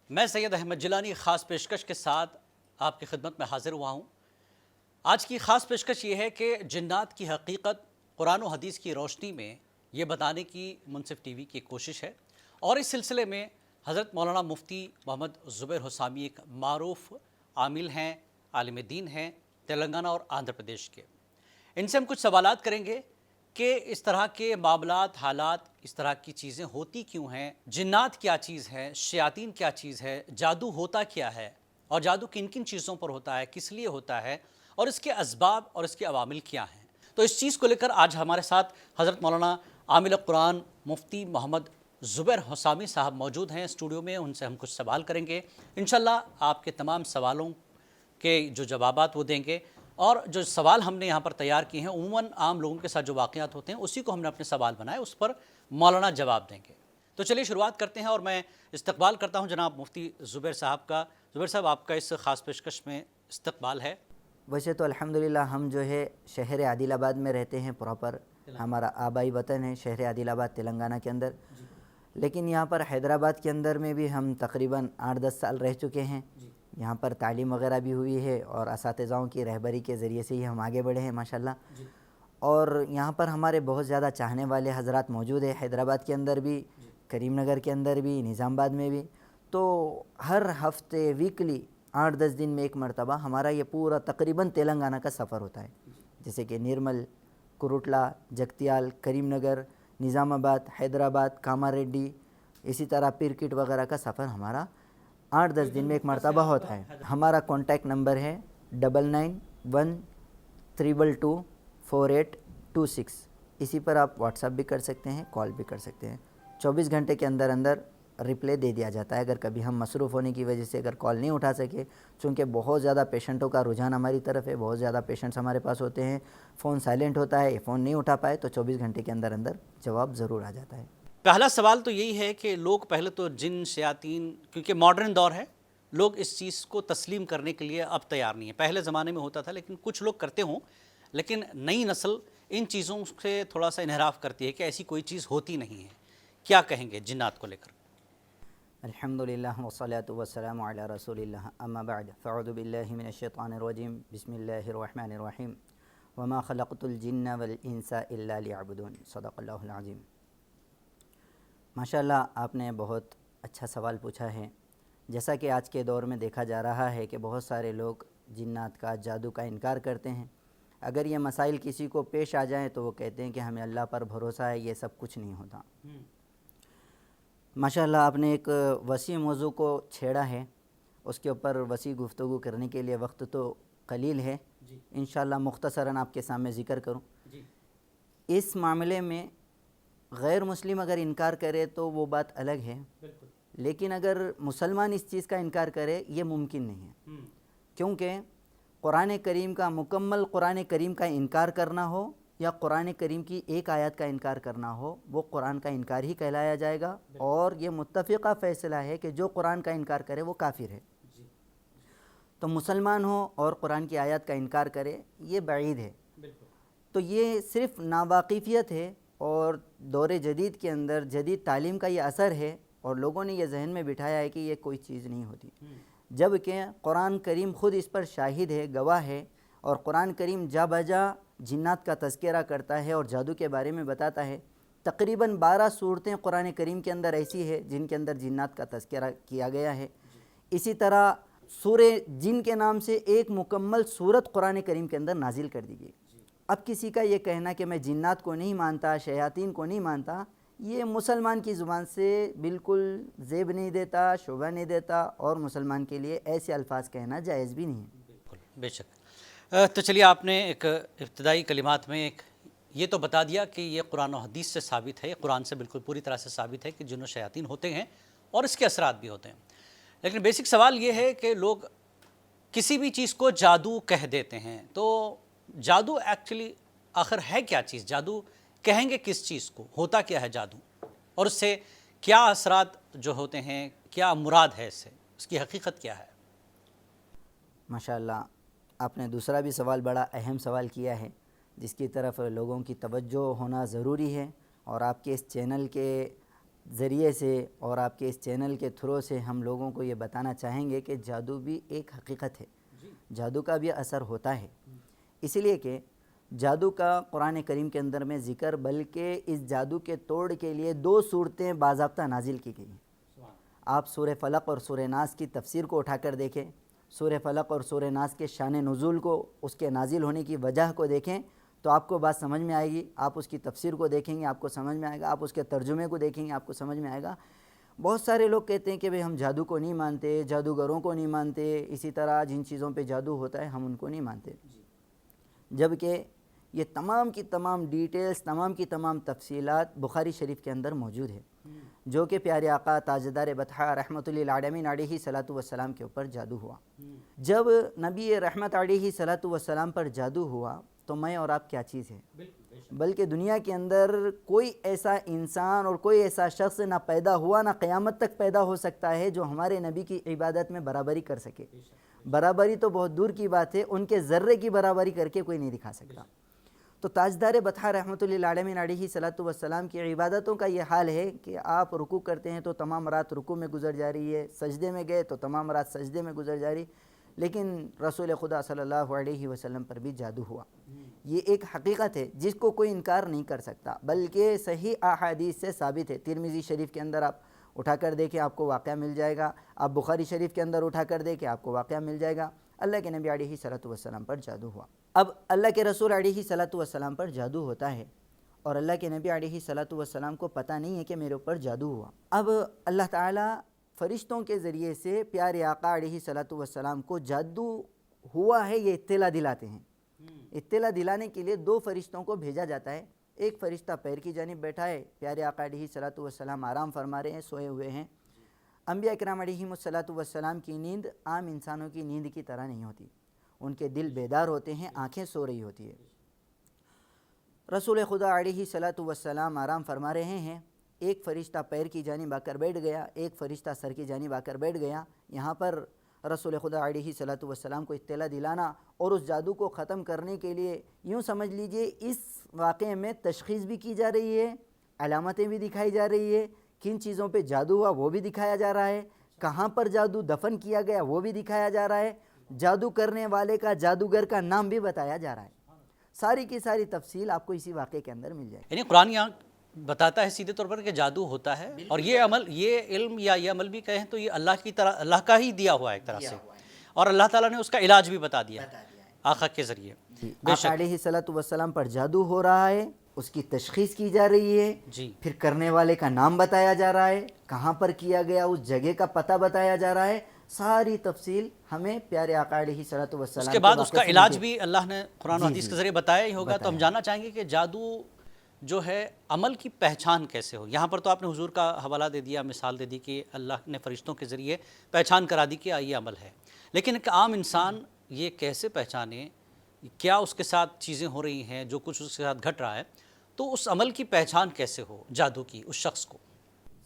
میں سید احمد جیلانی خاص پیشکش کے ساتھ آپ کی خدمت میں حاضر ہوا ہوں۔ آج کی خاص پیشکش یہ ہے کہ جنات کی حقیقت قرآن و حدیث کی روشنی میں یہ بتانے کی منصف ٹی وی کی کوشش ہے، اور اس سلسلے میں حضرت مولانا مفتی محمد زبیر حسامی ایک معروف عامل ہیں، عالم دین ہیں، تلنگانہ اور آندھرا پردیش کے۔ ان سے ہم کچھ سوالات کریں گے کہ اس طرح کے معاملات، حالات، اس طرح کی چیزیں ہوتی کیوں ہیں، جنات کیا چیز ہے، شیاطین کیا چیز ہے، جادو ہوتا کیا ہے، اور جادو کن کن چیزوں پر ہوتا ہے، کس لیے ہوتا ہے، اور اس کے اسباب اور اس کے عوامل کیا ہیں۔ تو اس چیز کو لے کر آج ہمارے ساتھ حضرت مولانا عامل قرآن مفتی محمد زبیر حسامی صاحب موجود ہیں اسٹوڈیو میں۔ ان سے ہم کچھ سوال کریں گے، انشاءاللہ آپ کے تمام سوالوں کے جو جوابات وہ دیں گے، اور جو سوال ہم نے یہاں پر تیار کیے ہیں عموماً عام لوگوں کے ساتھ جو واقعات ہوتے ہیں اسی کو ہم نے اپنے سوال بنائے، اس پر مولانا جواب دیں گے۔ تو چلیے شروعات کرتے ہیں، اور میں استقبال کرتا ہوں جناب مفتی زبیر صاحب کا۔ زبیر صاحب، آپ کا اس خاص پیشکش میں استقبال ہے۔ ویسے تو الحمدللہ ہم جو ہے شہر عادل آباد میں رہتے ہیں، پراپر ہمارا آبائی وطن ہے شہر عادل آباد تلنگانہ کے اندر، لیکن یہاں پر حیدرآباد کے اندر میں بھی ہم تقریباً 8-10 سال رہ چکے ہیں۔ یہاں پر تعلیم وغیرہ بھی ہوئی ہے، اور اساتذاؤں کی رہبری کے ذریعے سے ہی ہم آگے بڑھے ہیں ماشاءاللہ۔ اور یہاں پر ہمارے بہت زیادہ چاہنے والے حضرات موجود ہیں، حیدرآباد کے اندر بھی، کریم نگر کے اندر بھی، نظام آباد میں بھی۔ تو ہر ہفتے ویکلی 8-10 دن میں ایک مرتبہ ہمارا یہ پورا تقریباً تلنگانہ کا سفر ہوتا ہے، جیسے کہ نرمل، کروٹلا، جگتیال، کریم نگر، نظام آباد، حیدرآباد، کاماریڈی، اسی طرح پیرکٹ وغیرہ کا سفر ہمارا 8-10 دن میں ایک مرتبہ ہوتا ہے۔ ہمارا کانٹیکٹ نمبر ہے 9912224826۔ اسی پر آپ واٹس ایپ بھی کر سکتے ہیں، کال بھی کر سکتے ہیں۔ 24 گھنٹے کے اندر اندر رپلے دے دیا جاتا ہے، اگر کبھی ہم مصروف ہونے کی وجہ سے اگر کال نہیں اٹھا سکے، چونکہ بہت زیادہ پیشنٹوں کا رجحان ہماری طرف ہے، بہت زیادہ پیشنٹس ہمارے پاس ہوتے ہیں، فون سائلنٹ ہوتا ہے، فون نہیں اٹھا پائے تو 24 گھنٹے کے اندر اندر جواب ضرور آ جاتا ہے۔ پہلا سوال تو یہی ہے کہ لوگ پہلے تو جن، شیاطین، کیونکہ ماڈرن دور ہے، لوگ اس چیز کو تسلیم کرنے کے لیے اب تیار نہیں ہے۔ پہلے زمانے میں ہوتا تھا، لیکن کچھ لوگ کرتے ہوں، لیکن نئی نسل ان چیزوں سے تھوڑا سا انحراف کرتی ہے کہ ایسی کوئی چیز ہوتی نہیں ہے۔ کیا کہیں گے جنات کو لے کر؟ الحمدللہ والصلاة والسلام علی رسول اللہ، اما بعد فاعوذ باللہ من الشیطان الرجیم، بسم اللہ الرحمن الرحیم، وما خلقت الجن والانس الا لیعبدون، صدق اللہ العظیم۔ ماشاءاللہ آپ نے بہت اچھا سوال پوچھا ہے۔ جیسا کہ آج کے دور میں دیکھا جا رہا ہے کہ بہت سارے لوگ جنات کا، جادو کا انکار کرتے ہیں۔ اگر یہ مسائل کسی کو پیش آ جائیں تو وہ کہتے ہیں کہ ہمیں اللہ پر بھروسہ ہے، یہ سب کچھ نہیں ہوتا۔ ماشاءاللہ آپ نے ایک وسیع موضوع کو چھیڑا ہے، اس کے اوپر وسیع گفتگو کرنے کے لیے وقت تو قلیل ہے، انشاءاللہ مختصراً آپ کے سامنے ذکر کروں۔ اس معاملے میں غیر مسلم اگر انکار کرے تو وہ بات الگ ہے، لیکن اگر مسلمان اس چیز کا انکار کرے یہ ممکن نہیں ہے، کیونکہ قرآن کریم کا، مکمل قرآن کریم کا انکار کرنا ہو یا قرآن کریم کی ایک آیت کا انکار کرنا ہو، وہ قرآن کا انکار ہی کہلایا جائے گا، اور یہ متفقہ فیصلہ ہے کہ جو قرآن کا انکار کرے وہ کافر ہے۔ تو مسلمان ہو اور قرآن کی آیات کا انکار کرے یہ بعید ہے۔ تو یہ صرف ناواقفیت ہے، اور دور جدید کے اندر جدید تعلیم کا یہ اثر ہے، اور لوگوں نے یہ ذہن میں بٹھایا ہے کہ یہ کوئی چیز نہیں ہوتی، جبکہ قرآن کریم خود اس پر شاہد ہے، گواہ ہے، اور قرآن کریم جا بجا جنات کا تذکرہ کرتا ہے اور جادو کے بارے میں بتاتا ہے۔ تقریباً 12 صورتیں قرآن کریم کے اندر ایسی ہے جن کے اندر جنات کا تذکرہ کیا گیا ہے۔ اسی طرح سورہ جن کے نام سے ایک مکمل صورت قرآن کریم کے اندر نازل کر دی گئی۔ اب کسی کا یہ کہنا کہ میں جنات کو نہیں مانتا، شیاطین کو نہیں مانتا، یہ مسلمان کی زبان سے بالکل زیب نہیں دیتا، شوبہ نہیں دیتا، اور مسلمان کے لیے ایسے الفاظ کہنا جائز بھی نہیں ہے۔ بالکل، بے شک۔ تو چلیے، آپ نے ایک ابتدائی کلمات میں یہ تو بتا دیا کہ یہ قرآن و حدیث سے ثابت ہے، قرآن سے بالکل پوری طرح سے ثابت ہے کہ جن و شیاطین ہوتے ہیں اور اس کے اثرات بھی ہوتے ہیں، لیکن بیسک سوال یہ ہے کہ لوگ کسی بھی چیز کو جادو کہہ دیتے ہیں۔ تو جادو ایکچولی آخر ہے کیا چیز؟ جادو کہیں گے کس چیز کو؟ ہوتا کیا ہے جادو؟ اور اس سے کیا اثرات جو ہوتے ہیں، کیا مراد ہے اس سے؟ اس کی حقیقت کیا ہے؟ ماشاءاللہ آپ نے دوسرا بھی سوال بڑا اہم سوال کیا ہے، جس کی طرف لوگوں کی توجہ ہونا ضروری ہے، اور آپ کے اس چینل کے ذریعے سے اور آپ کے اس چینل کے تھرو سے ہم لوگوں کو یہ بتانا چاہیں گے کہ جادو بھی ایک حقیقت ہے، جادو کا بھی اثر ہوتا ہے، اس لیے کہ جادو کا قرآن کریم کے اندر میں ذکر، بلکہ اس جادو کے توڑ کے لیے 2 صورتیں باضابطہ نازل کی گئی ہیں۔ آپ سورہ فلق اور سورہ ناس کی تفسیر کو اٹھا کر دیکھیں، سورہ فلق اور سورہ ناس کے شان نزول کو، اس کے نازل ہونے کی وجہ کو دیکھیں تو آپ کو بات سمجھ میں آئے گی۔ آپ اس کی تفسیر کو دیکھیں گے آپ کو سمجھ میں آئے گا، آپ اس کے ترجمے کو دیکھیں گے آپ کو سمجھ میں آئے گا۔ بہت سارے لوگ کہتے ہیں کہ بھئی ہم جادو کو نہیں مانتے، جادوگروں کو نہیں مانتے، اسی طرح جن چیزوں پہ جادو ہوتا ہے ہم ان کو نہیں مانتے، جبکہ یہ تمام کی تمام ڈیٹیلز، تمام کی تمام تفصیلات بخاری شریف کے اندر موجود ہے، جو کہ پیارے آقا تاجدار بطحہ رحمۃ للعالمین علیہ صلاۃ والسلام کے اوپر جادو ہوا۔ جب نبی رحمت علیہ صلاۃ والسلام پر جادو ہوا تو میں اور آپ کیا چیز ہے؟ بلکہ دنیا کے اندر کوئی ایسا انسان اور کوئی ایسا شخص نہ پیدا ہوا نہ قیامت تک پیدا ہو سکتا ہے جو ہمارے نبی کی عبادت میں برابری کر سکے۔ برابری تو بہت دور کی بات ہے، ان کے ذرے کی برابری کر کے کوئی نہیں دکھا سکتا۔ تو تاجدار بطحہ رحمۃ للعالمین علیہ صلاۃ والسلام کی عبادتوں کا یہ حال ہے کہ آپ رکوع کرتے ہیں تو تمام رات رکوع میں گزر جا رہی ہے، سجدے میں گئے تو تمام رات سجدے میں گزر جا رہی، لیکن رسول خدا صلی اللہ علیہ وسلم پر بھی جادو ہوا۔ یہ ایک حقیقت ہے جس کو کوئی انکار نہیں کر سکتا، بلکہ صحیح احادیث سے ثابت ہے۔ ترمذی شریف کے اندر آپ اٹھا کر دیکھیں آپ کو واقعہ مل جائے گا، آپ بخاری شریف کے اندر اٹھا کر دیکھیں آپ کو واقعہ مل جائے گا، اللہ کے نبی علیہ صلاۃ والسلام پر جادو ہوا۔ اب اللہ کے رسول علیہ صلاۃ والسلام پر جادو ہوتا ہے اور اللہ کے نبی علیہ صلاۃ والسلام کو پتہ نہیں ہے کہ میرے اوپر جادو ہوا۔ اب اللہ تعالیٰ فرشتوں کے ذریعے سے پیارے آقا علیہ صلاۃ والسلام کو جادو ہوا ہے یہ اطلاع دلاتے ہیں۔ اطلاع دلانے کے لیے 2 فرشتوں کو بھیجا جاتا ہے، ایک فرشتہ پیر کی جانب بیٹھا ہے، پیارے آقا علیہ صلاۃ والسلام آرام فرما رہے ہیں، سوئے ہوئے ہیں۔ انبیاء کرام علیہم الصلاۃ والسلام کی نیند عام انسانوں کی نیند کی طرح نہیں ہوتی، ان کے دل بیدار ہوتے ہیں، آنکھیں سو رہی ہوتی ہے۔ رسول خدا علیہ صلاۃ والسلام آرام فرما رہے ہیں، ایک فرشتہ پیر کی جانب آ کر بیٹھ گیا، ایک فرشتہ سر کی جانب آ کر بیٹھ گیا۔ یہاں پر رسول خدا علیہ صلاۃ والسلام کو اطلاع دلانا اور اس جادو کو ختم کرنے کے لیے یوں سمجھ لیجئے اس واقعے میں تشخیص بھی کی جا رہی ہے، علامتیں بھی دکھائی جا رہی ہے، کن چیزوں پہ جادو ہوا وہ بھی دکھایا جا رہا ہے، کہاں پر جادو دفن کیا گیا وہ بھی دکھایا جا رہا ہے، جادو کرنے والے کا، جادوگر کا نام بھی بتایا جا رہا ہے۔ ساری کی ساری تفصیل آپ کو اسی واقعے کے اندر مل جائے گی۔ یعنی قرآن یہاں بتاتا ہے سیدھے طور پر کہ جادو ہوتا ہے، اور یہ عمل، یہ علم یا یہ عمل بھی کہیں تو یہ اللہ کی طرح، اللہ کا ہی دیا ہوا ہے ایک طرح سے، اور اللہ تعالیٰ نے اس کا علاج بھی بتا دیا ہے آقا کے ذریعے۔ آقا علیہ صلاۃ والسلام پر جادو ہو رہا ہے، اس کی تشخیص کی جا رہی ہے، جی، پھر کرنے والے کا نام بتایا جا رہا ہے، کہاں پر کیا گیا اس جگہ کا پتہ بتایا جا رہا ہے، ساری تفصیل ہمیں پیارے آقا علیہ صلاۃ والسلام اس کے بعد اس کا علاج بھی اللہ نے قرآن و حدیث کے ذریعے بتایا ہی ہوگا۔ تو ہم جاننا چاہیں گے کہ جادو جو ہے عمل کی پہچان کیسے ہو؟ یہاں پر تو آپ نے حضور کا حوالہ دے دیا، مثال دے دی کہ اللہ نے فرشتوں کے ذریعے پہچان کرا دی کہ یہ عمل ہے، لیکن ایک عام انسان یہ کیسے پہچانے کیا اس کے ساتھ چیزیں ہو رہی ہیں، جو کچھ اس کے ساتھ گھٹ رہا ہے، تو اس عمل کی پہچان کیسے ہو جادو کی اس شخص کو؟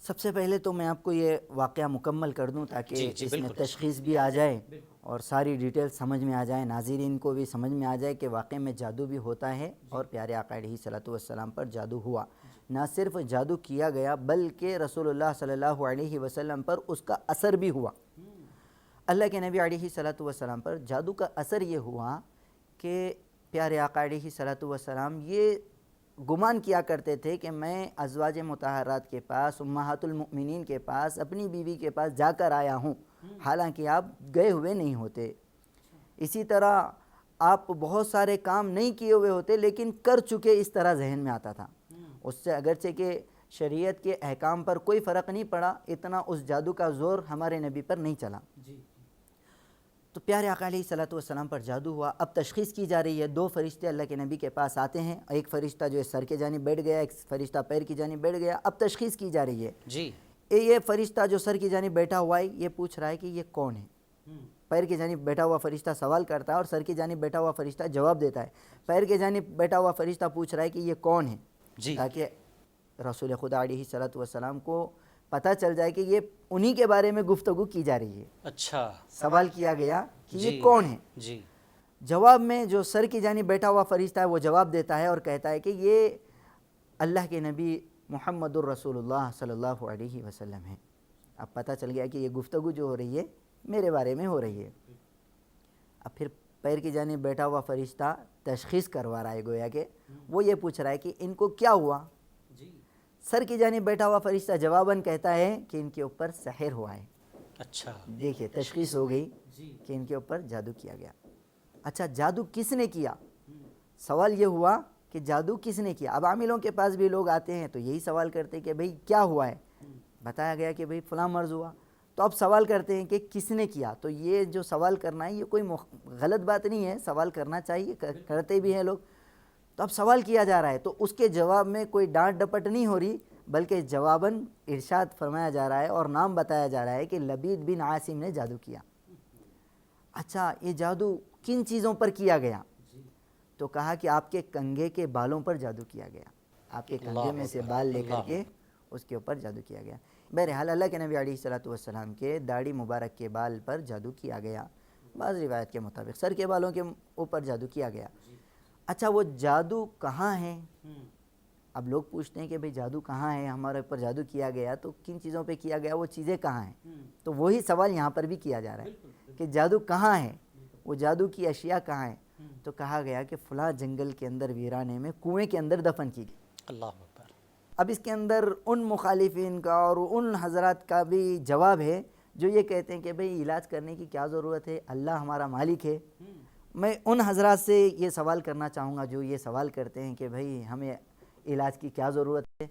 سب سے پہلے تو میں آپ کو یہ واقعہ مکمل کر دوں تاکہ اس میں تشخیص بھی آ جائے اور ساری ڈیٹیل سمجھ میں آ جائے، ناظرین کو بھی سمجھ میں آ جائے کہ واقعے میں جادو بھی ہوتا ہے اور پیارے آقا علیہ صلاۃ والسلام پر جادو ہوا۔ نہ صرف جادو کیا گیا بلکہ رسول اللہ صلی اللہ علیہ وسلم پر اس کا اثر بھی ہوا۔ اللہ کے نبی علیہ صلاۃ والسلام پر جادو کا اثر یہ ہوا کہ پیارے آقا علیہ صلاۃ والسلام یہ گمان کیا کرتے تھے کہ میں ازواج مطہرات کے پاس، امہات المؤمنین کے پاس، اپنی بیوی کے پاس جا کر آیا ہوں، حالانکہ آپ گئے ہوئے نہیں ہوتے۔ اسی طرح آپ بہت سارے کام نہیں کیے ہوئے ہوتے لیکن کر چکے، اس طرح ذہن میں آتا تھا۔ اس سے اگرچہ کہ شریعت کے احکام پر کوئی فرق نہیں پڑا، اتنا اس جادو کا زور ہمارے نبی پر نہیں چلا۔ تو پیارے آقا علیہ صلاۃ والسلام پر جادو ہوا۔ اب تشخیص کی جا رہی ہے، 2 فرشتے اللہ کے نبی کے پاس آتے ہیں، ایک فرشتہ جو ہے سر کے جانب بیٹھ گیا، ایک فرشتہ پیر کی جانب بیٹھ گیا۔ اب تشخیص کی جا رہی ہے، جی، یہ فرشتہ جو سر کی جانب بیٹھا ہوا ہے یہ پوچھ رہا ہے کہ یہ کون ہے۔ پیر کی جانب بیٹھا ہوا فرشتہ سوال کرتا ہے اور سر کی جانب بیٹھا ہوا فرشتہ جواب دیتا ہے۔ پیر کی جانب بیٹھا ہوا فرشتہ پوچھ رہا ہے کہ یہ کون ہے، تاکہ رسول خدا علیہ صلاۃ والسلام کو پتہ چل جائے کہ یہ انہی کے بارے میں گفتگو کی جا رہی ہے۔ اچھا، سوال کیا گیا کہ یہ کون ہے۔ جی، جواب میں جو سر کی جانب بیٹھا ہوا فرشتہ ہے وہ جواب دیتا ہے اور کہتا ہے کہ یہ اللہ کے نبی محمد الرسول اللہ صلی اللہ علیہ وسلم ہیں۔ اب پتہ چل گیا کہ یہ گفتگو جو ہو رہی ہے میرے بارے میں ہو رہی ہے۔ اب پھر پیر کی جانب بیٹھا ہوا فرشتہ تشخیص کروا رہا ہے، گویا کہ وہ یہ پوچھ رہا ہے کہ ان کو کیا ہوا۔ سر کی جانب بیٹھا ہوا فرشتہ جواباً کہتا ہے کہ ان کے اوپر سحر ہوا ہے۔ اچھا، دیکھیے تشخیص ہو گئی کہ ان کے اوپر جادو کیا گیا۔ اچھا جادو کس نے کیا؟ سوال یہ ہوا کہ جادو کس نے کیا؟ اب عاملوں کے پاس بھی لوگ آتے ہیں تو یہی سوال کرتے ہیں کہ بھئی کیا ہوا ہے؟ بتایا گیا کہ بھئی فلاں مرض ہوا، تو اب سوال کرتے ہیں کہ کس نے کیا؟ تو یہ جو سوال کرنا ہے یہ کوئی غلط بات نہیں ہے، سوال کرنا چاہیے، کرتے بھی ہیں لوگ۔ تو اب سوال کیا جا رہا ہے تو اس کے جواب میں کوئی ڈانٹ ڈپٹ نہیں ہو رہی، بلکہ جواباً ارشاد فرمایا جا رہا ہے اور نام بتایا جا رہا ہے کہ لبید بن عاصم نے جادو کیا۔ اچھا یہ جادو کن چیزوں پر کیا گیا؟ تو کہا کہ آپ کے کنگھے کے بالوں پر جادو کیا گیا، آپ کے کنگھے میں سے بال لے کر کے اس کے اوپر جادو کیا گیا۔ بہرحال اللہ کے نبی علیہ الصلوۃ والسلام کے داڑھی مبارک کے بال پر جادو کیا گیا، بعض روایت کے مطابق سر کے بالوں کے اوپر جادو کیا گیا۔ اچھا وہ جادو کہاں ہے؟ اب لوگ پوچھتے ہیں کہ بھئی جادو کہاں ہے، ہمارے اوپر جادو کیا گیا تو کن چیزوں پہ کیا گیا، وہ چیزیں کہاں ہیں؟ تو وہی سوال یہاں پر بھی کیا جا رہا ہے کہ جادو کہاں ہے، وہ جادو کی اشیاء کہاں ہیں؟ تو کہا گیا کہ فلاں جنگل کے اندر ویرانے میں کنویں کے اندر دفن کی گئی۔ اللہ اکبر۔ اب اس کے اندر ان مخالفین کا اور ان حضرات کا بھی جواب ہے جو یہ کہتے ہیں کہ بھئی علاج کرنے کی کیا ضرورت ہے، اللہ ہمارا مالک ہے۔ میں ان حضرات سے یہ سوال کرنا چاہوں گا جو یہ سوال کرتے ہیں کہ بھئی ہمیں علاج کی کیا ضرورت ہے،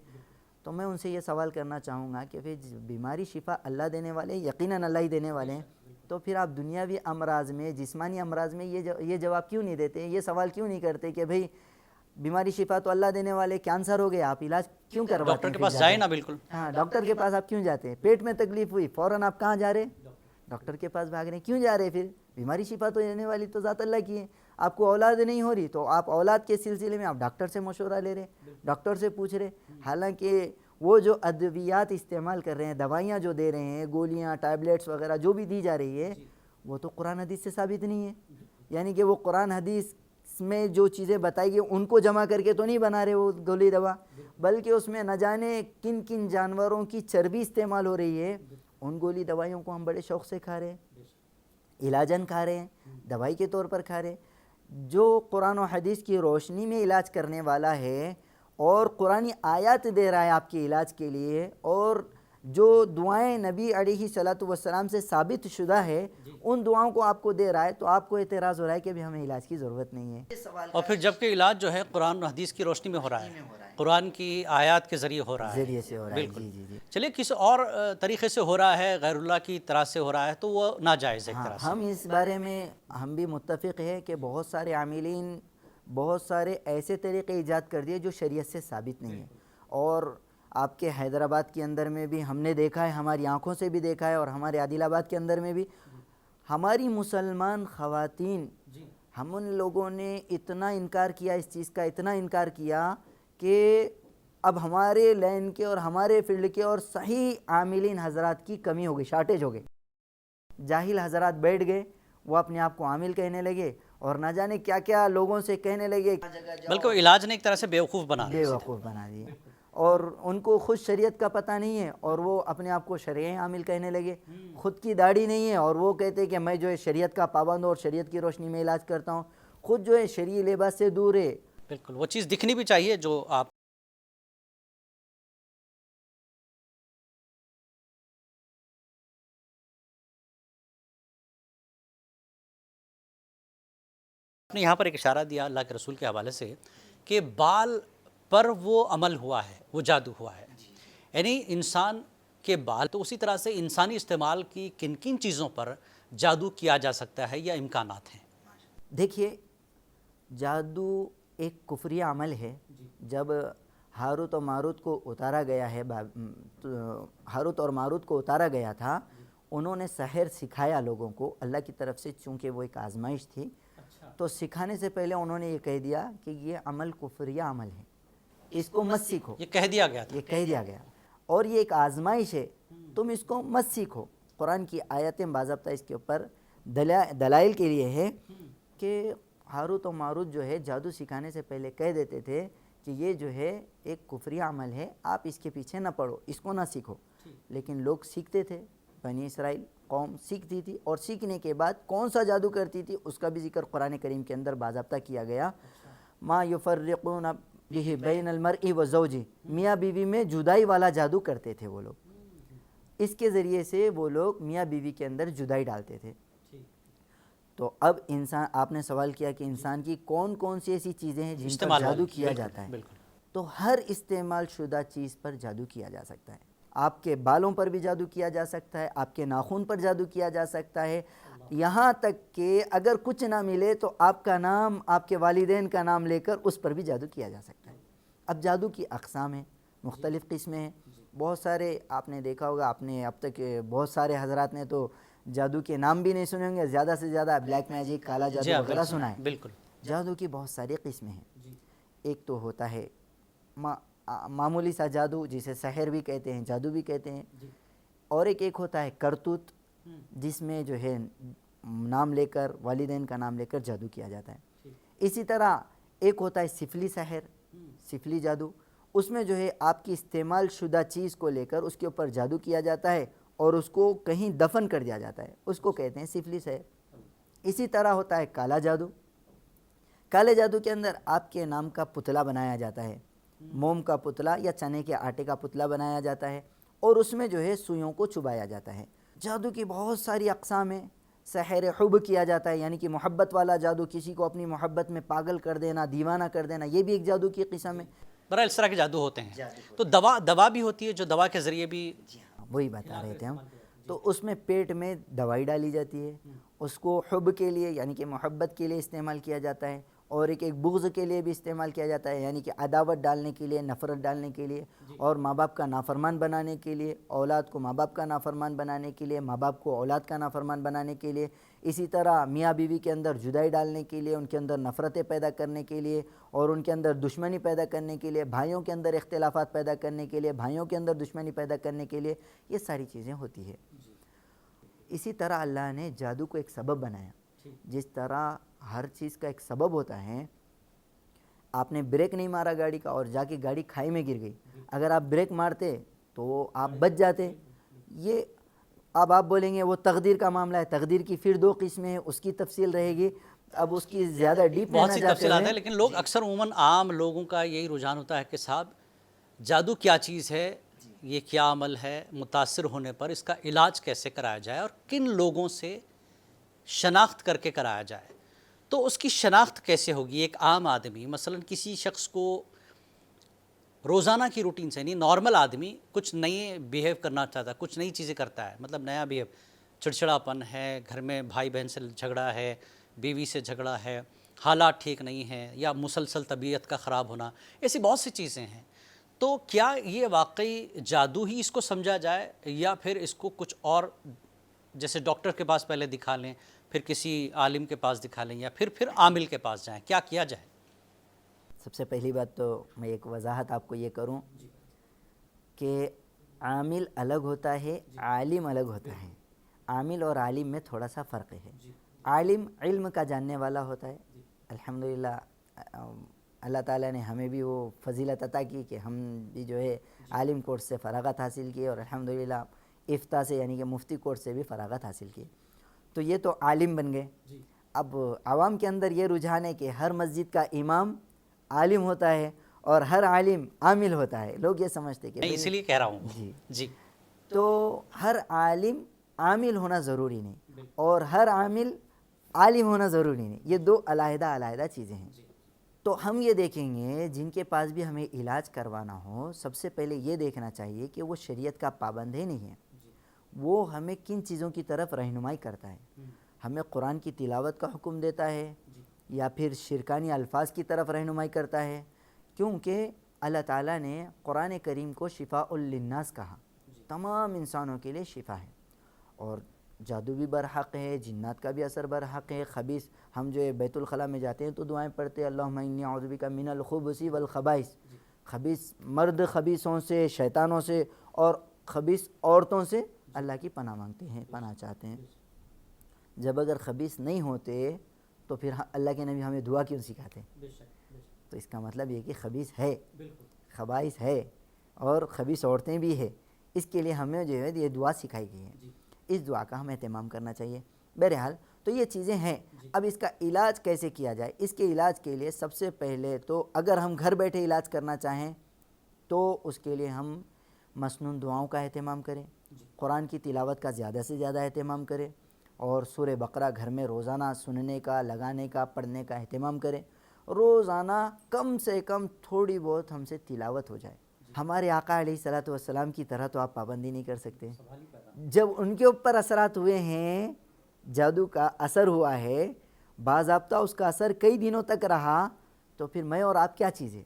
تو میں ان سے یہ سوال کرنا چاہوں گا کہ بھئی بیماری شفا اللہ دینے والے، یقیناً اللہ ہی دینے والے ہیں، تو پھر آپ دنیاوی امراض میں، جسمانی امراض میں یہ جواب کیوں نہیں دیتے، یہ سوال کیوں نہیں کرتے کہ بھئی بیماری شفا تو اللہ دینے والے، کینسر ہو گیا آپ علاج کیوں کرواتے ہیں؟ ڈاکٹر کے پاس جائیں نا، بالکل۔ ہاں ڈاکٹر کے پاس آپ کیوں جاتے ہیں؟ پیٹ میں تکلیف ہوئی فوراً آپ کہاں جا رہے؟ ڈاکٹر کے پاس بھاگ رہے ہیں، کیوں جا رہے پھر؟ بیماری شفا تو دینے والی تو ذات اللہ کی ہے۔ آپ کو اولاد نہیں ہو رہی تو آپ اولاد کے سلسلے میں آپ ڈاکٹر سے مشورہ لے رہے، ڈاکٹر سے پوچھ رہے، حالانکہ وہ جو ادویات استعمال کر رہے ہیں، دوائیاں جو دے رہے ہیں، گولیاں، ٹیبلیٹس وغیرہ جو بھی دی جا رہی ہے، وہ تو قرآن حدیث سے ثابت نہیں ہے۔ یعنی کہ وہ قرآن حدیث میں جو چیزیں بتائی گئی ان کو جمع کر کے تو نہیں بنا رہے وہ گولی دوا، بلکہ اس میں نہ جانے کن کن جانوروں کی چربی استعمال ہو رہی ہے، ان گولی دوائیوں کو ہم بڑے شوق سے کھا رہے ہیں، علاجاً کھا رہے ہیں، دوائی کے طور پر کھا رہے ہیں۔ جو قرآن و حدیث کی روشنی میں علاج کرنے والا ہے اور قرآنی آیات دے رہا ہے آپ کے علاج کے لیے، اور جو دعائیں نبی علیہ الصلوۃ والسلام سے ثابت شدہ ہے ان دعاؤں کو آپ کو دے رہا ہے، تو آپ کو اعتراض ہو رہا ہے کہ ابھی ہمیں علاج کی ضرورت نہیں ہے۔ اور پھر جبکہ علاج جو ہے قرآن و حدیث کی روشنی میں ہو رہا ہے، قرآن کی آیات کے ذریعے ہو رہا ہے، ذریعے سے ہو رہا ہے، بالکل۔ جی جی۔ چلیے کسی اور طریقے سے ہو رہا ہے، غیر اللہ کی طرح سے ہو رہا ہے، تو وہ ناجائز ہے ایک طرح سے۔ ہم اس بارے میں ہم بھی متفق ہیں کہ بہت سارے عاملین بہت سارے ایسے طریقے ایجاد کر دیے جو شریعت سے ثابت نہیں ہیں، اور آپ کے حیدرآباد کے اندر میں بھی ہم نے دیکھا ہے، ہماری آنکھوں سے بھی دیکھا ہے، اور ہمارے عادل آباد کے اندر میں بھی ہماری مسلمان خواتین، ہم ان لوگوں نے اتنا انکار کیا اس چیز کا، اتنا انکار کیا کہ اب ہمارے لین کے اور ہمارے فیلڈ کے اور صحیح عاملین حضرات کی کمی ہو گئی، شارٹیج ہو گئی۔ جاہل حضرات بیٹھ گئے، وہ اپنے آپ کو عامل کہنے لگے اور نہ جانے کیا کیا لوگوں سے کہنے لگے، بلکہ وہ علاج نے ایک طرح سے بیوقوف بنا بے وقوف بنا دیے، اور ان کو خود شریعت کا پتہ نہیں ہے اور وہ اپنے آپ کو شرعی عامل کہنے لگے۔ خود کی داڑھی نہیں ہے اور وہ کہتے کہ میں جو ہے شریعت کا پابند اور شریعت کی روشنی میں علاج کرتا ہوں، خود جو ہے شرعی لباس سے دور ہے۔ بالکل وہ چیز دکھنی بھی چاہیے جو آپ نے یہاں پر ایک اشارہ دیا اللہ کے رسول کے حوالے سے کہ بال پر وہ عمل ہوا ہے، وہ جادو ہوا ہے، یعنی انسان کے بال، تو اسی طرح سے انسانی استعمال کی کن کن چیزوں پر جادو کیا جا سکتا ہے یا امکانات ہیں؟ دیکھیے جادو ایک کفری عمل ہے۔ جب ہاروت اور ماروت کو اتارا گیا ہے، ہاروت اور ماروت کو اتارا گیا تھا، انہوں نے سحر سکھایا لوگوں کو اللہ کی طرف سے، چونکہ وہ ایک آزمائش تھی، تو سکھانے سے پہلے انہوں نے یہ کہہ دیا کہ یہ عمل کفریہ عمل ہے، اس کو مت سیکھو، یہ کہہ دیا گیا تھا، یہ کہہ دیا گیا، اور یہ ایک آزمائش ہے، تم اس کو مت سیکھو۔ قرآن کی آیتیں باضابطہ اس کے اوپر دلائل کے لیے ہے کہ ہاروت و ماروت جو ہے جادو سکھانے سے پہلے کہہ دیتے تھے کہ یہ جو ہے ایک کفری عمل ہے، آپ اس کے پیچھے نہ پڑو، اس کو نہ سیکھو. لیکن لوگ سیکھتے تھے، بنی اسرائیل قوم سیکھتی تھی، اور سیکھنے کے بعد کون سا جادو کرتی تھی اس کا بھی ذکر قرآن کریم کے اندر باضابطہ کیا گیا. ما یفرقون بہ بین المرء و زوجہ، میاں بیوی میں جدائی والا جادو کرتے تھے وہ لوگ. اس کے ذریعے سے وہ لوگ میاں بیوی کے اندر جدائی ڈالتے تھے. تو اب انسان، آپ نے سوال کیا کہ انسان کی کون کون سی ایسی چیزیں ہیں جن پر جادو کیا جاتا ہے. تو ہر استعمال شدہ چیز پر جادو کیا جا سکتا ہے. آپ کے بالوں پر بھی جادو کیا جا سکتا ہے، آپ کے ناخن پر جادو کیا جا سکتا ہے، یہاں تک کہ اگر کچھ نہ ملے تو آپ کا نام، آپ کے والدین کا نام لے کر اس پر بھی جادو کیا جا سکتا ہے. اب جادو کی اقسام ہیں، مختلف قسمیں ہیں. بہت سارے آپ نے دیکھا ہوگا، آپ نے اب تک بہت سارے حضرات نے تو جادو کے نام بھی نہیں سنے ہوں گے، زیادہ سے زیادہ بلیک میجک، کالا جادو وغیرہ سنا ہے. بالکل. جادو کی بہت ساری قسمیں ہیں. ایک تو ہوتا ہے معمولی سا جادو جسے سحر بھی کہتے ہیں، جادو بھی کہتے ہیں. اور ایک ہوتا ہے کرتوت، جس میں جو ہے نام لے کر، والدین کا نام لے کر جادو کیا جاتا ہے. اسی طرح ایک ہوتا ہے سفلی سحر، سفلی جادو. اس میں جو ہے آپ کی استعمال شدہ چیز کو لے کر اس کے اوپر جادو کیا جاتا ہے اور اس کو کہیں دفن کر دیا جاتا ہے، اس کو کہتے ہیں سفلی سحر. اسی طرح ہوتا ہے کالا جادو. کالے جادو کے اندر آپ کے نام کا پتلا بنایا جاتا ہے، موم کا پتلا یا چنے کے آٹے کا پتلا بنایا جاتا ہے، اور اس میں جو ہے سوئیوں کو چبایا جاتا ہے. جادو کی بہت ساری اقسام ہیں. سحر حب کیا جاتا ہے، یعنی کہ محبت والا جادو، کسی کو اپنی محبت میں پاگل کر دینا، دیوانہ کر دینا، یہ بھی ایک جادو کی قسم ہے. برائے اس طرح کے جادو ہوتے ہیں. تو دوا بھی ہوتی ہے، جو دوا کے ذریعے بھی. وہی بتا رہے تھے ہم. تو اس میں پیٹ میں دوائی ڈالی جاتی ہے، اس کو حب کے لیے یعنی کہ محبت کے لیے استعمال کیا جاتا ہے، اور ایک بغض کے لیے بھی استعمال کیا جاتا ہے، یعنی کہ عداوت ڈالنے کے لیے، نفرت ڈالنے کے لیے، اور ماں باپ کا نافرمان بنانے کے لیے، اولاد کو ماں باپ کا نافرمان بنانے کے لیے، ماں باپ کو اولاد کا نافرمان بنانے کے لیے. اسی طرح میاں بیوی کے اندر جدائی ڈالنے کے لیے، ان کے اندر نفرتیں پیدا کرنے کے لیے، اور ان کے اندر دشمنی پیدا کرنے کے لیے، بھائیوں کے اندر اختلافات پیدا کرنے کے لیے، بھائیوں کے اندر دشمنی پیدا کرنے کے لیے، یہ ساری چیزیں ہوتی ہے. اسی طرح اللہ نے جادو کو ایک سبب بنایا. جس طرح ہر چیز کا ایک سبب ہوتا ہے، آپ نے بریک نہیں مارا گاڑی کا اور جا کے گاڑی کھائی میں گر گئی، اگر آپ بریک مارتے تو آپ بچ جاتے. یہ اب آپ بولیں گے وہ تقدیر کا معاملہ ہے، تقدیر کی پھر دو قسمیں ہیں، اس کی تفصیل رہے گی. اب اس کی زیادہ ڈیپ میں بہت نہ سی جاتے تفصیلات ہیں، ہوئے، لیکن لوگ اکثر عموماً عام لوگوں کا یہی رجحان ہوتا ہے کہ صاحب جادو کیا چیز ہے، یہ کیا عمل ہے، متاثر ہونے پر اس کا علاج کیسے کرایا جائے اور کن لوگوں سے شناخت کر کے کرایا جائے. تو اس کی شناخت کیسے ہوگی؟ ایک عام آدمی مثلا کسی شخص کو روزانہ کی روٹین سے نہیں، نارمل آدمی کچھ نئی بیہیو کرنا چاہتا ہے، کچھ نئی چیزیں کرتا ہے، مطلب نیا بیہیو، چڑچڑاپن ہے، گھر میں بھائی بہن سے جھگڑا ہے، بیوی سے جھگڑا ہے، حالات ٹھیک نہیں ہیں، یا مسلسل طبیعت کا خراب ہونا، ایسی بہت سی چیزیں ہیں. تو کیا یہ واقعی جادو ہی اس کو سمجھا جائے، یا پھر اس کو کچھ اور، جیسے ڈاکٹر کے پاس پہلے دکھا لیں، پھر کسی عالم کے پاس دکھا لیں، یا پھر عامل کے پاس جائیں، کیا کیا جائے؟ سب سے پہلی بات تو میں ایک وضاحت آپ کو یہ کروں کہ عامل الگ ہوتا ہے، عالم الگ ہوتا ہے. عامل اور عالم میں تھوڑا سا فرق ہے. عالم علم کا جاننے والا ہوتا ہے. الحمدللہ اللہ تعالیٰ نے ہمیں بھی وہ فضیلت عطا کی کہ ہم بھی جو ہے عالم کورس سے فراغت حاصل کی، اور الحمدللہ افتاء سے یعنی کہ مفتی کورس سے بھی فراغت حاصل کی. تو یہ تو عالم بن گئے. اب عوام کے اندر یہ رجحان ہے کہ ہر مسجد کا امام عالم ہوتا ہے اور ہر عالم عامل ہوتا ہے. لوگ یہ سمجھتے کہ میں اسی لیے کہہ رہا ہوں. جی تو ہر عالم عامل ہونا ضروری نہیں، اور ہر عامل عالم ہونا ضروری نہیں. یہ دو علیحدہ علیحدہ چیزیں ہیں. تو ہم یہ دیکھیں گے جن کے پاس بھی ہمیں علاج کروانا ہو، سب سے پہلے یہ دیکھنا چاہیے کہ وہ شریعت کا پابند ہے نہیں ہے، وہ ہمیں کن چیزوں کی طرف رہنمائی کرتا ہے. ہمیں قرآن کی تلاوت کا حکم دیتا ہے یا پھر شرکانی الفاظ کی طرف رہنمائی کرتا ہے؟ کیونکہ اللہ تعالیٰ نے قرآن کریم کو شفاء للناس کہا، تمام انسانوں کے لیے شفا ہے. اور جادو بھی برحق ہے، جنات کا بھی اثر برحق ہے. خبیث، ہم جو بیت الخلاء میں جاتے ہیں تو دعائیں پڑھتے ہیں، اللہم انی اعوذ بک من الخبث والخبائث. خبیث مرد خبیثوں سے، شیطانوں سے، اور خبیث عورتوں سے اللہ کی پناہ مانگتے ہیں، پناہ چاہتے ہیں. جب اگر خبیث نہیں ہوتے تو پھر اللہ کے نبی ہمیں دعا کیوں سکھاتے؟ تو اس کا مطلب یہ کہ خبیث ہے، خبائث ہے اور خبیث عورتیں بھی ہے. اس کے لیے ہمیں جو ہے یہ دعا سکھائی گئی ہے، اس دعا کا ہمیں اہتمام کرنا چاہیے. بہرحال تو یہ چیزیں ہیں. اب اس کا علاج کیسے کیا جائے؟ اس کے علاج کے لیے سب سے پہلے تو اگر ہم گھر بیٹھے علاج کرنا چاہیں تو اس کے لیے ہم مسنون دعاؤں کا اہتمام کریں، قرآن کی تلاوت کا زیادہ سے زیادہ اہتمام کریں اور سورہ بقرہ گھر میں روزانہ سننے کا، لگانے کا، پڑھنے کا اہتمام کریں. روزانہ کم سے کم تھوڑی بہت ہم سے تلاوت ہو جائے. ہمارے آقا علیہ الصلوۃ والسلام کی طرح تو آپ پابندی نہیں کر سکتے. جب ان کے اوپر اثرات ہوئے ہیں، جادو کا اثر ہوا ہے، باضابطہ اس کا اثر کئی دنوں تک رہا، تو پھر میں اور آپ کیا چیز ہے؟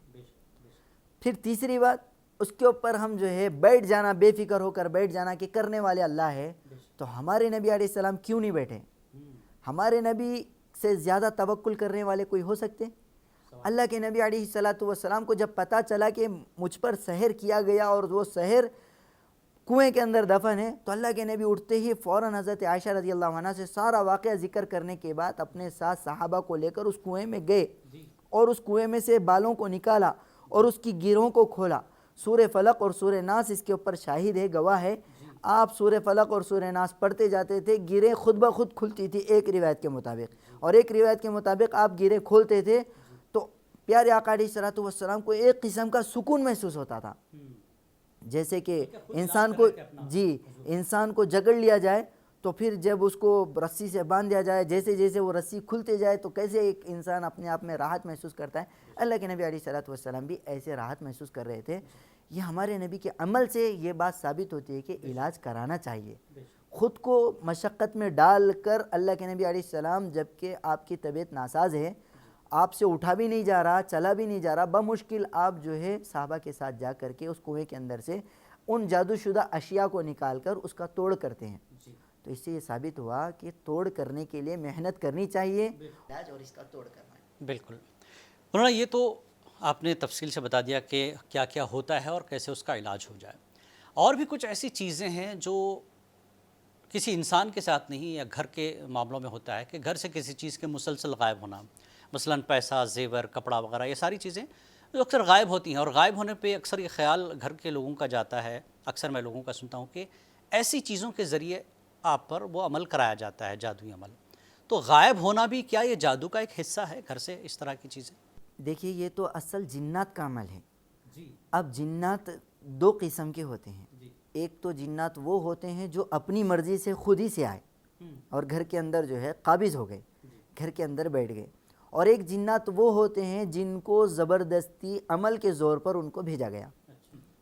پھر تیسری بات، اس کے اوپر ہم جو ہے بیٹھ جانا، بے فکر ہو کر بیٹھ جانا کہ کرنے والے اللہ ہے. تو ہمارے نبی علیہ السلام کیوں نہیں بیٹھے؟ ہمارے نبی سے زیادہ توکل کرنے والے کوئی ہو سکتے؟ اللہ کے نبی علیہ الصلوۃ والسلام کو جب پتہ چلا کہ مجھ پر سحر کیا گیا اور وہ سحر کنویں کے اندر دفن ہے، تو اللہ کے نبی اٹھتے ہی فوراً حضرت عائشہ رضی اللہ عنہ سے سارا واقعہ ذکر کرنے کے بعد اپنے ساتھ صحابہ کو لے کر اس کنویں میں گئے اور اس کنویں میں سے بالوں کو نکالا اور اس کی گرہوں کو کھولا. سورہ فلق اور سورہ ناس اس کے اوپر شاہد ہے، گواہ ہے. آپ سورہ فلق اور سورہ ناس پڑھتے جاتے تھے، گرہیں خود بخود کھلتی تھی ایک روایت کے مطابق، اور ایک روایت کے مطابق آپ گرہیں کھولتے تھے تو پیارے آقا علیہ الصلوۃ والسلام کو ایک قسم کا سکون محسوس ہوتا تھا، جیسے کہ انسان کو جکڑ لیا جائے تو پھر جب اس کو رسی سے باندھ دیا جائے، جیسے جیسے وہ رسی کھلتے جائے تو کیسے ایک انسان اپنے آپ میں راحت محسوس کرتا ہے. اللہ کے نبی علیہ الصلوۃ والسلام بھی ایسے راحت محسوس کر رہے تھے. یہ ہمارے نبی کے عمل سے یہ بات ثابت ہوتی ہے کہ علاج کرانا چاہیے. خود کو مشقت میں ڈال کر اللہ کے نبی علیہ السلام، جب کہ آپ کی طبیعت ناساز ہے، آپ سے اٹھا بھی نہیں جا رہا، چلا بھی نہیں جا رہا، بمشکل آپ جو ہے صحابہ کے ساتھ جا کر کے اس کنویں کے اندر سے ان جادو شدہ اشیاء کو نکال کر اس کا توڑ کرتے ہیں. تو اس سے یہ ثابت ہوا کہ توڑ کرنے کے لیے محنت کرنی چاہیے اور اس کا توڑ کرنا ہے. بالکل. مولانا یہ تو آپ نے تفصیل سے بتا دیا کہ کیا کیا ہوتا ہے اور کیسے اس کا علاج ہو جائے. اور بھی کچھ ایسی چیزیں ہیں جو کسی انسان کے ساتھ نہیں یا گھر کے معاملوں میں ہوتا ہے کہ گھر سے کسی چیز کے مسلسل غائب ہونا، مثلاً پیسہ، زیور، کپڑا وغیرہ، یہ ساری چیزیں جو اکثر غائب ہوتی ہیں، اور غائب ہونے پہ اکثر یہ خیال گھر کے لوگوں کا جاتا ہے، اکثر میں لوگوں کا سنتا ہوں کہ ایسی چیزوں کے ذریعے آپ پر وہ عمل کرایا جاتا ہے، جادوئی عمل. تو غائب ہونا بھی کیا یہ جادو کا ایک حصہ ہے گھر سے اس طرح کی چیزیں؟ دیکھیے یہ تو اصل جنات کا عمل ہے. اب جنات دو قسم کے ہوتے ہیں. ایک تو جنات وہ ہوتے ہیں جو اپنی مرضی سے خود ہی سے آئے اور گھر کے اندر جو ہے قابض ہو گئے، گھر کے اندر بیٹھ گئے. اور ایک جنات وہ ہوتے ہیں جن کو زبردستی عمل کے زور پر ان کو بھیجا گیا.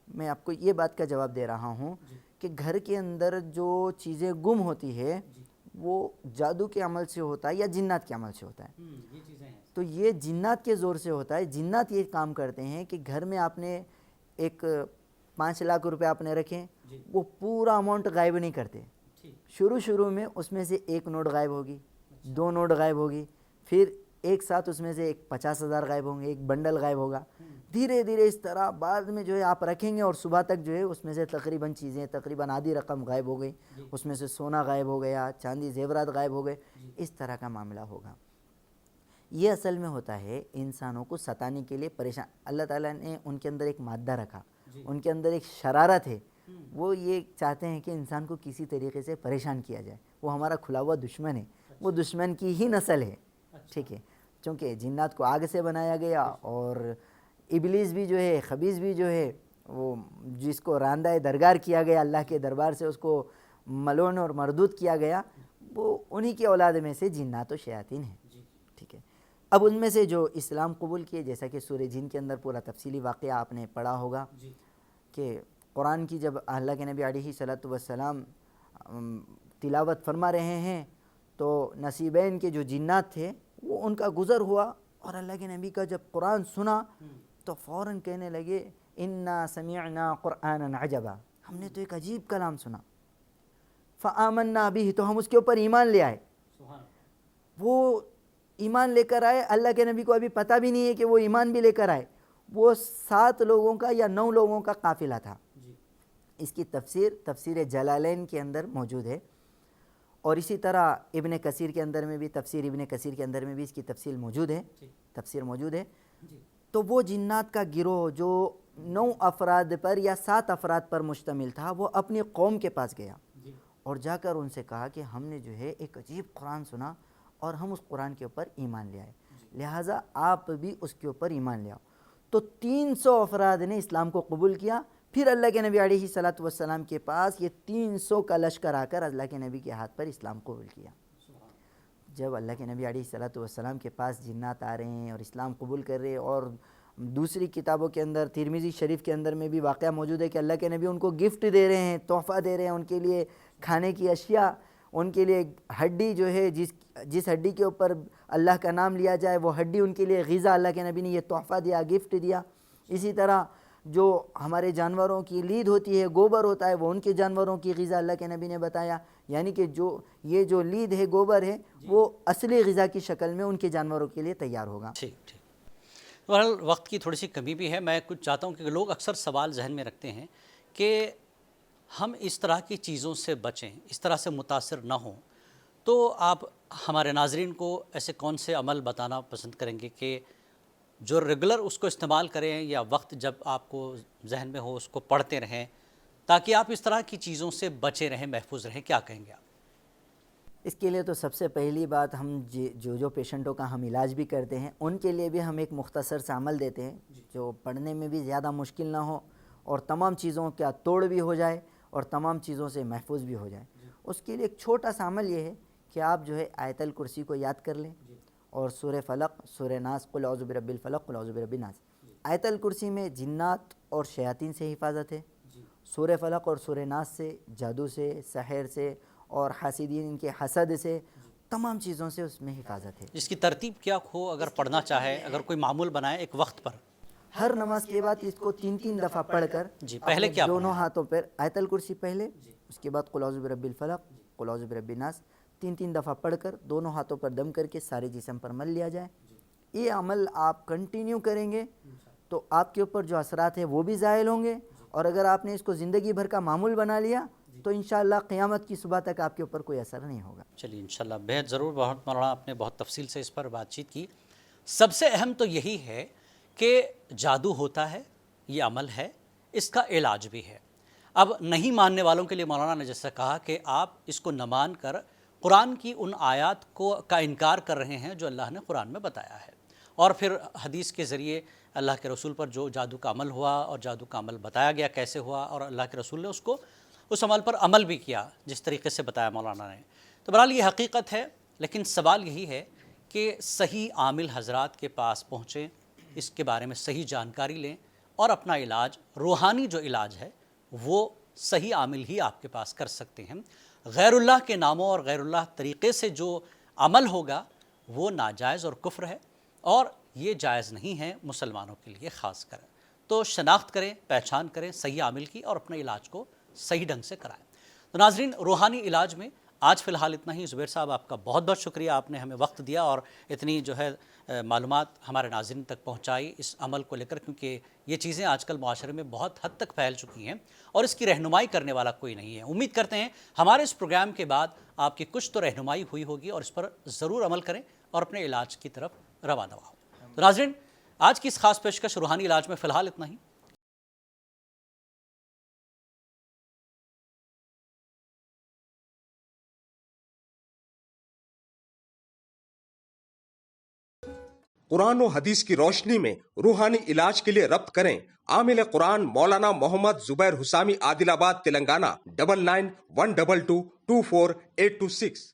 میں آپ کو یہ بات کا جواب دے رہا ہوں کہ گھر کے اندر جو چیزیں گم ہوتی ہے وہ جادو کے عمل سے ہوتا ہے یا جنات کے عمل سے ہوتا ہے. تو یہ جنات کے زور سے ہوتا ہے. جنات یہ کام کرتے ہیں کہ گھر میں آپ نے ایک 5 لاکھ روپے آپ نے رکھیں، وہ پورا اماؤنٹ غائب نہیں کرتے. شروع میں اس میں سے ایک نوٹ غائب ہوگی، 2 نوٹ غائب ہوگی، پھر ایک ساتھ اس میں سے ایک 50,000 غائب ہوں گے، ایک بنڈل غائب ہوگا. دھیرے دھیرے اس طرح بعد میں جو ہے آپ رکھیں گے اور صبح تک جو ہے اس میں سے تقریباً آدھی رقم غائب ہو گئی، اس میں سے سونا غائب ہو گیا، چاندی زیورات غائب ہو گئے. اس طرح کا معاملہ ہوگا. یہ اصل میں ہوتا ہے انسانوں کو ستانے کے لیے پریشان. اللہ تعالیٰ نے ان کے اندر ایک مادہ رکھا، ان کے اندر ایک شرارت ہے. وہ یہ چاہتے ہیں کہ انسان کو کسی طریقے سے پریشان کیا جائے. وہ ہمارا کھلا ہوا دشمن ہے، وہ دشمن کی ہی نسل ہے. ٹھیک ہے، چونکہ جنات کو آگ سے بنایا گیا اور ابلیس بھی جو ہے، خبیث بھی جو ہے، وہ جس کو راندہ درگار کیا گیا اللہ کے دربار سے، اس کو ملعون اور مردود کیا گیا، وہ انہی کی اولاد میں سے جنات و شیاطین ہیں. ٹھیک ہے. اب ان میں سے جو اسلام قبول کیے، جیسا کہ سورہ جن کے اندر پورا تفصیلی واقعہ آپ نے پڑھا ہوگا کہ قرآن کی جب اللہ کے نبی علیہ الصلوۃ والسلام تلاوت فرما رہے ہیں تو نصیبین کے جو جنات تھے وہ ان کا گزر ہوا، اور اللہ کے نبی کا جب قرآن سنا تو فوراً کہنے لگے انا سمعنا قرآنا عجبا، ہم نے تو ایک عجیب کلام سنا. فآمنا به، تو ہم اس کے اوپر ایمان لے آئے. وہ ایمان لے کر آئے، اللہ کے نبی کو ابھی پتہ بھی نہیں ہے کہ وہ ایمان بھی لے کر آئے. وہ 7 لوگوں کا یا 9 لوگوں کا قافلہ تھا. اس کی تفسیر جلالین کے اندر موجود ہے، اور اسی طرح ابن کثیر کے اندر میں بھی، تفسیر ابن کثیر کے اندر میں بھی اس کی تفصیل موجود ہے، تفسیر موجود ہے. تو وہ جنات کا گروہ جو 9 افراد پر یا 7 افراد پر مشتمل تھا وہ اپنی قوم کے پاس گیا اور جا کر ان سے کہا کہ ہم نے جو ہے ایک عجیب قرآن سنا اور ہم اس قرآن کے اوپر ایمان لے آئے، لہٰذا آپ بھی اس کے اوپر ایمان لے آؤ۔ تو 300 افراد نے اسلام کو قبول کیا۔ پھر اللہ کے نبی علیہ الصلوۃ والسلام کے پاس یہ 300 کا لشکر آ کر اللہ کے نبی کے ہاتھ پر اسلام قبول کیا۔ جب اللہ کے نبی علیہ الصلوۃ والسلام کے پاس جنات آ رہے ہیں اور اسلام قبول کر رہے ہیں، اور دوسری کتابوں کے اندر ترمذی شریف کے اندر میں بھی واقعہ موجود ہے کہ اللہ کے نبی ان کو گفٹ دے رہے ہیں، تحفہ دے رہے ہیں، ان کے لیے کھانے کی اشیاء، ان کے لیے ہڈی جو ہے جس ہڈی کے اوپر اللہ کا نام لیا جائے وہ ہڈی ان کے لیے غذا، اللہ کے نبی نے یہ تحفہ دیا، گفٹ دیا۔ اسی طرح جو ہمارے جانوروں کی لید ہوتی ہے، گوبر ہوتا ہے، وہ ان کے جانوروں کی غذا اللہ کے نبی نے بتایا، یعنی کہ یہ جو لید ہے، گوبر ہے، وہ اصلی غذا کی شکل میں ان کے جانوروں کے لیے تیار ہوگا۔ ٹھیک ٹھیک۔ بہرحال وقت کی تھوڑی سی کمی بھی ہے، میں کچھ چاہتا ہوں کہ لوگ اکثر سوال ذہن میں رکھتے ہیں کہ ہم اس طرح کی چیزوں سے بچیں، اس طرح سے متاثر نہ ہوں، تو آپ ہمارے ناظرین کو ایسے کون سے عمل بتانا پسند کریں گے کہ جو ریگولر اس کو استعمال کریں یا وقت جب آپ کو ذہن میں ہو اس کو پڑھتے رہیں تاکہ آپ اس طرح کی چیزوں سے بچے رہیں، محفوظ رہیں؟ کیا کہیں گے آپ؟ اس کے لیے تو سب سے پہلی بات، ہم جو پیشنٹوں کا ہم علاج بھی کرتے ہیں ان کے لیے بھی ہم ایک مختصر سا عمل دیتے ہیں جو پڑھنے میں بھی زیادہ مشکل نہ ہو اور تمام چیزوں کا توڑ بھی ہو جائے اور تمام چیزوں سے محفوظ بھی ہو جائے۔ اس کے لیے ایک چھوٹا سا عمل یہ ہے کہ آپ جو ہے آیت الکرسی کو یاد کر لیں اور سورہ فلق، سورہ ناس، قل اعوذ برب الفلق، قل اعوذ برب الناس۔ آیت الکرسی میں جنات اور شیاطین سے حفاظت ہے، سورہ فلق اور سورہ ناس سے جادو سے، سحر سے اور حاسدین کے حسد سے، تمام چیزوں سے اس میں حفاظت ہے۔ اس کی ترتیب کیا ہو اگر پڑھنا چاہے، اگر کوئی معمول بنائے ایک وقت پر؟ ہر نماز کے بعد اس کو 3 دفعہ پڑھ کر پہلے کیا دونوں ہاتھوں پر آیت الکرسی پہلے، اس کے بعد قل اعوذ برب الفلق، قل اعوذ برب الناس، 3 دفعہ پڑھ کر دونوں ہاتھوں پر دم کر کے سارے جسم پر مل لیا جائے۔ یہ عمل آپ کنٹینیو کریں گے تو آپ کے اوپر جو اثرات ہیں وہ بھی زائل ہوں گے، اور اگر آپ نے اس کو زندگی بھر کا معمول بنا لیا تو انشاءاللہ قیامت کی صبح تک آپ کے اوپر کوئی اثر نہیں ہوگا۔ چلیے انشاءاللہ، بہت ضرور، بہت مولانا آپ نے بہت تفصیل سے اس پر بات چیت کی۔ سب سے اہم تو یہی ہے کہ جادو ہوتا ہے، یہ عمل ہے، اس کا علاج بھی ہے۔ اب نہیں ماننے والوں کے لیے مولانا نے جیسا کہا کہ آپ اس کو نہ مان کر قرآن کی ان آیات کا انکار کر رہے ہیں جو اللہ نے قرآن میں بتایا ہے، اور پھر حدیث کے ذریعے اللہ کے رسول پر جو جادو کا عمل ہوا اور جادو کا عمل بتایا گیا کیسے ہوا، اور اللہ کے رسول نے اس عمل پر عمل بھی کیا جس طریقے سے بتایا مولانا نے۔ تو بہرحال یہ حقیقت ہے، لیکن سوال یہی ہے کہ صحیح عامل حضرات کے پاس پہنچیں، اس کے بارے میں صحیح جانکاری لیں اور اپنا علاج، روحانی جو علاج ہے وہ صحیح عامل ہی آپ کے پاس کر سکتے ہیں۔ غیر اللہ کے ناموں اور غیر اللہ طریقے سے جو عمل ہوگا وہ ناجائز اور کفر ہے، اور یہ جائز نہیں ہے مسلمانوں کے لیے خاص کر۔ تو شناخت کریں، پہچان کریں صحیح عامل کی اور اپنے علاج کو صحیح ڈھنگ سے کرائیں۔ تو ناظرین، روحانی علاج میں آج فی الحال اتنا ہی۔ زبیر صاحب، آپ کا بہت بہت شکریہ، آپ نے ہمیں وقت دیا اور اتنی جو ہے معلومات ہمارے ناظرین تک پہنچائی اس عمل کو لے کر، کیونکہ یہ چیزیں آج کل معاشرے میں بہت حد تک پھیل چکی ہیں اور اس کی رہنمائی کرنے والا کوئی نہیں ہے۔ امید کرتے ہیں ہمارے اس پروگرام کے بعد آپ کی کچھ تو رہنمائی ہوئی ہوگی اور اس پر ضرور عمل کریں اور اپنے علاج کی طرف رواں ہو۔ تو ناظرین، آج کی اس خاص پیشکش روحانی علاج میں فی الحال اتنا ہی۔ قرآن و حدیث کی روشنی میں روحانی علاج کے لیے ربط کریں عامل قرآن مولانا محمد زبیر حسامی، عادل آباد، تلنگانہ، 9912224826۔